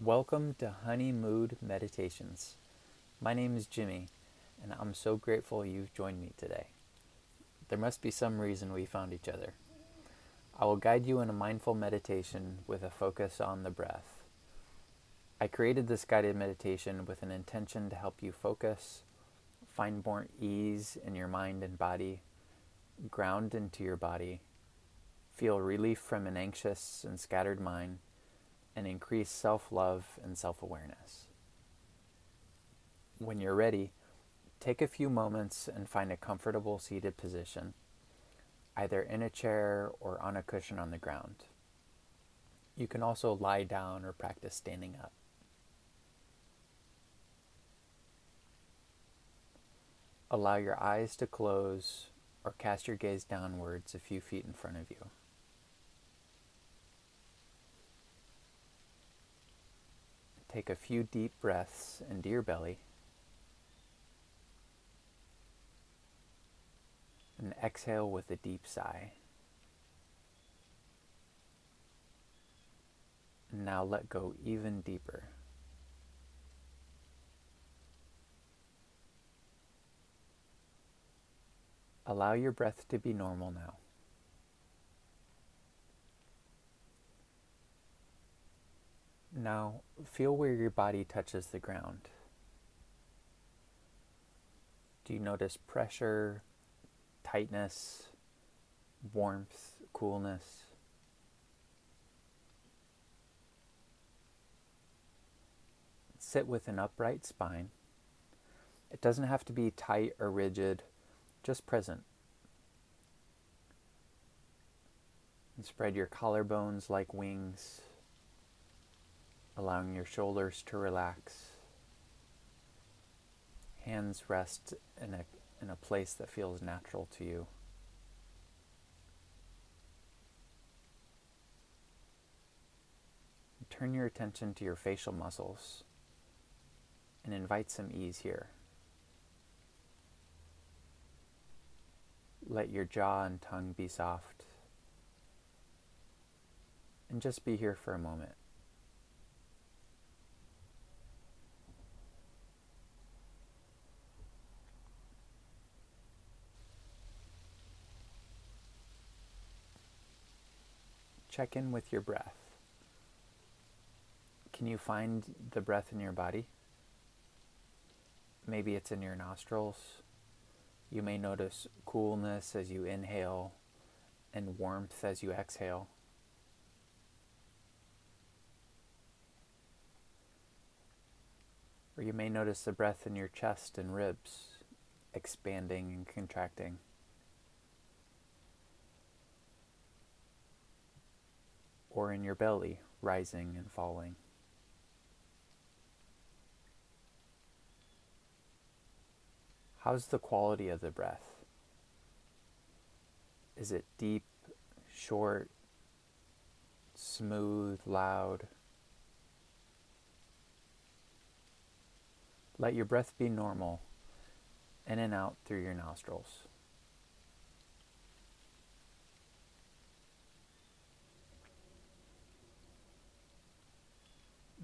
Welcome to Honeymood Meditations. My name is Jimmy, and I'm so grateful you've joined me today. There must be some reason we found each other. I will guide you in a mindful meditation with a focus on the breath. I created this guided meditation with an intention to help you focus, find more ease in your mind and body, ground into your body, feel relief from an anxious and scattered mind, and increase self-love and self-awareness. When you're ready, take a few moments and find a comfortable seated position, either in a chair or on a cushion on the ground. You can also lie down or practice standing up. Allow your eyes to close or cast your gaze downwards a few feet in front of you. Take a few deep breaths into your belly and exhale with a deep sigh. And now let go even deeper. Allow your breath to be normal now. Now, feel where your body touches the ground. Do you notice pressure, tightness, warmth, coolness? Sit with an upright spine. It doesn't have to be tight or rigid, just present. And spread your collarbones like wings, allowing your shoulders to relax. Hands rest in a place that feels natural to you. Turn your attention to your facial muscles and invite some ease here. Let your jaw and tongue be soft. And just be here for a moment. Check in with your breath. Can you find the breath in your body? Maybe it's in your nostrils. You may notice coolness as you inhale and warmth as you exhale. Or you may notice the breath in your chest and ribs, expanding and contracting. Or in your belly, rising and falling. How's the quality of the breath? Is it deep, short, smooth, loud? Let your breath be normal, in and out through your nostrils.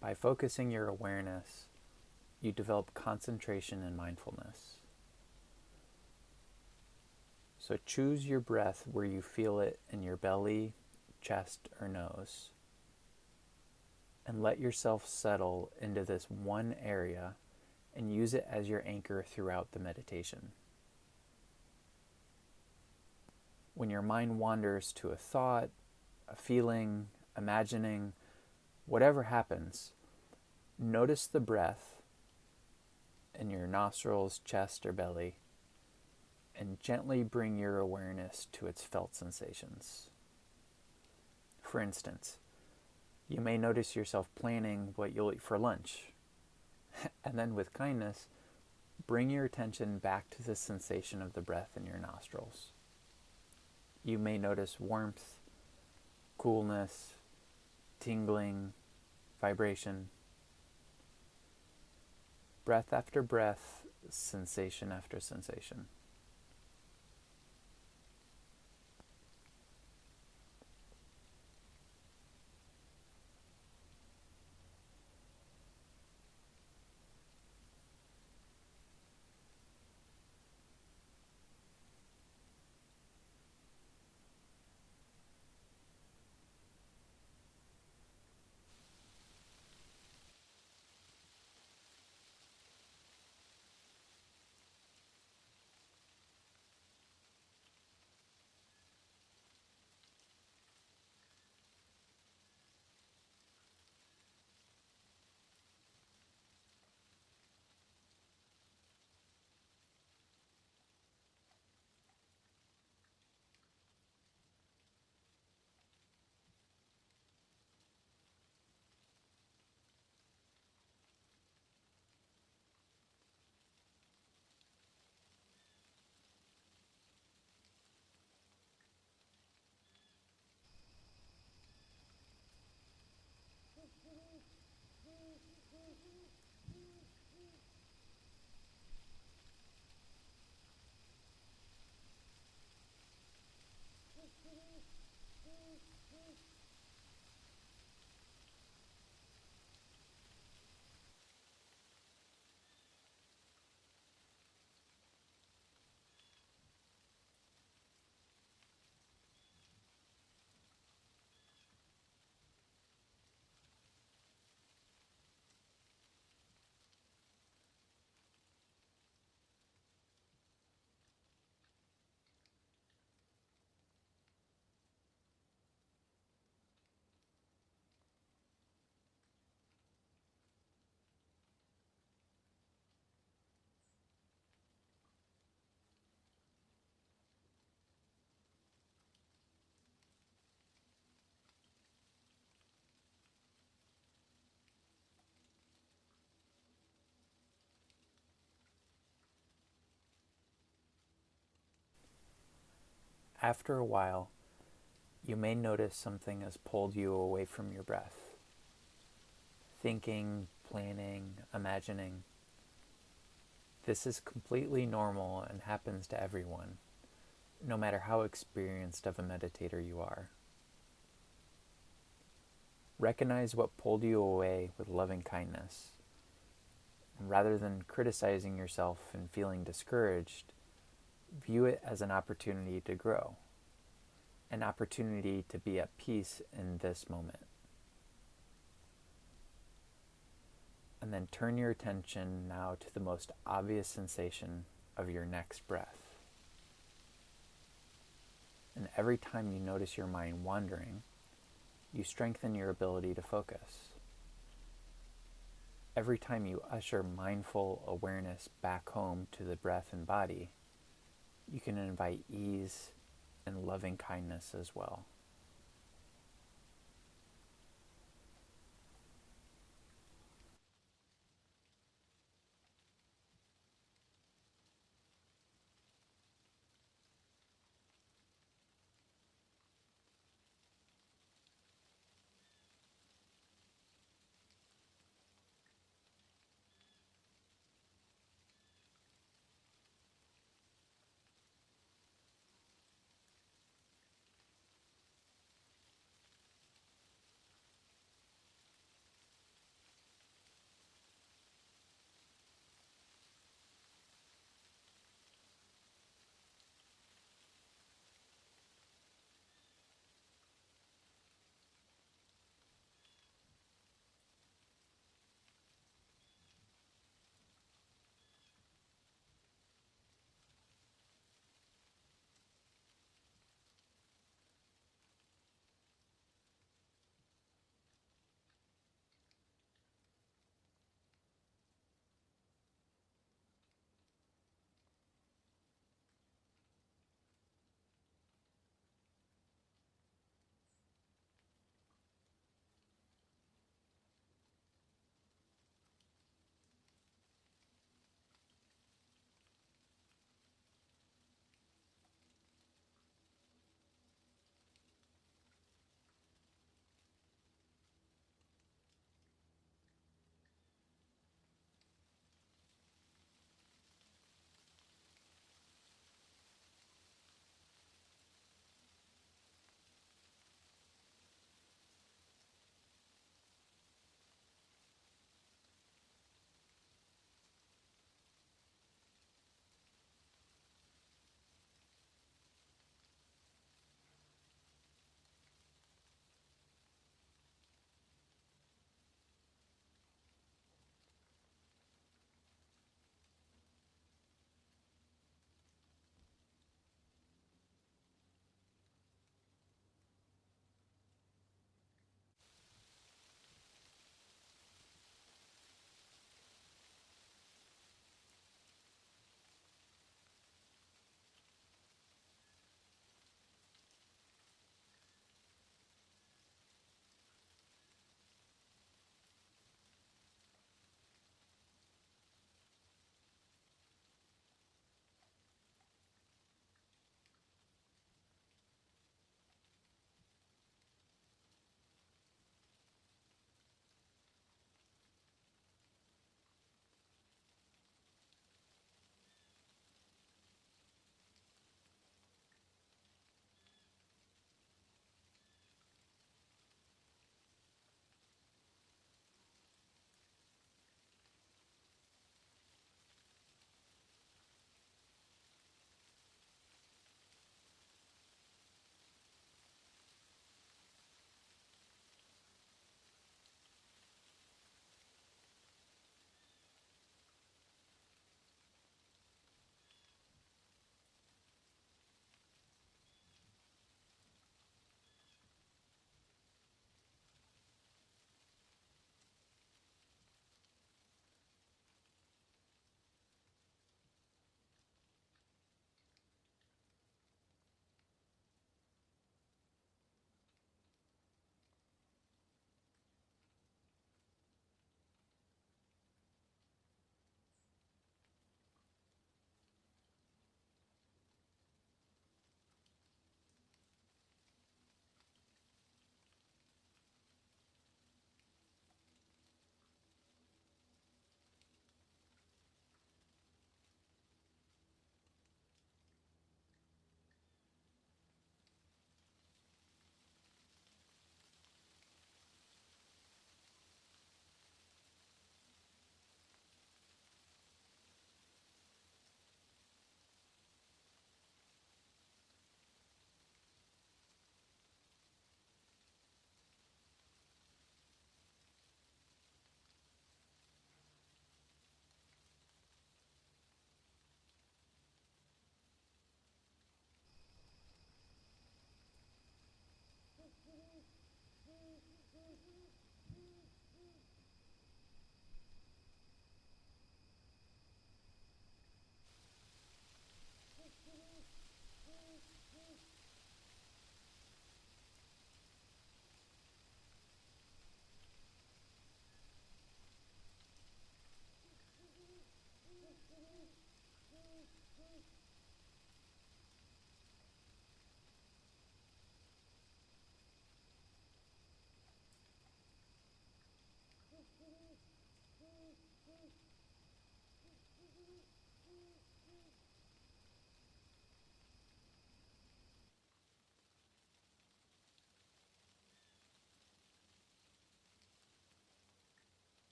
By focusing your awareness, you develop concentration and mindfulness. So choose your breath where you feel it in your belly, chest, or nose. And let yourself settle into this one area and use it as your anchor throughout the meditation. When your mind wanders to a thought, a feeling, imagining, whatever happens, notice the breath in your nostrils, chest, or belly, and gently bring your awareness to its felt sensations. For instance, you may notice yourself planning what you'll eat for lunch, and then with kindness, bring your attention back to the sensation of the breath in your nostrils. You may notice warmth, coolness, tingling, vibration. Breath after breath, sensation after sensation. After a while, you may notice something has pulled you away from your breath. Thinking, planning, imagining. This is completely normal and happens to everyone, no matter how experienced of a meditator you are. Recognize what pulled you away with loving kindness. And rather than criticizing yourself and feeling discouraged, view it as an opportunity to grow, an opportunity to be at peace in this moment. And then turn your attention now to the most obvious sensation of your next breath. And every time you notice your mind wandering, you strengthen your ability to focus. Every time you usher mindful awareness back home to the breath and body, you can invite ease and loving kindness as well.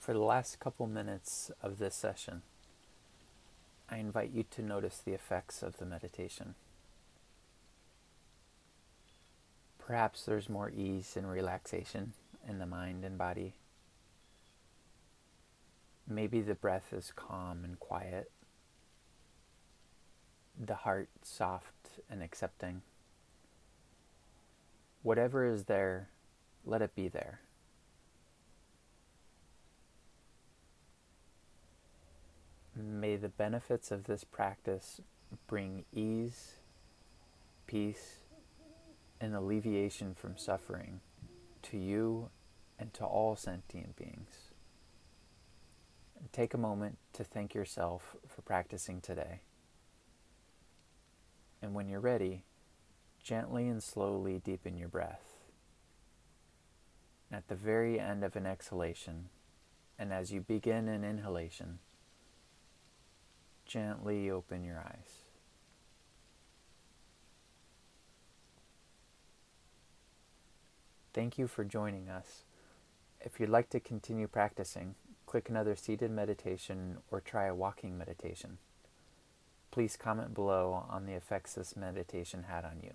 For the last couple minutes of this session, I invite you to notice the effects of the meditation. Perhaps there's more ease and relaxation in the mind and body. Maybe the breath is calm and quiet, the heart soft and accepting. Whatever is there, let it be there. May the benefits of this practice bring ease, peace, and alleviation from suffering to you and to all sentient beings. Take a moment to thank yourself for practicing today. And when you're ready, gently and slowly deepen your breath. At the very end of an exhalation, and as you begin an inhalation, gently open your eyes. Thank you for joining us. If you'd like to continue practicing, click another seated meditation or try a walking meditation. Please comment below on the effects this meditation had on you.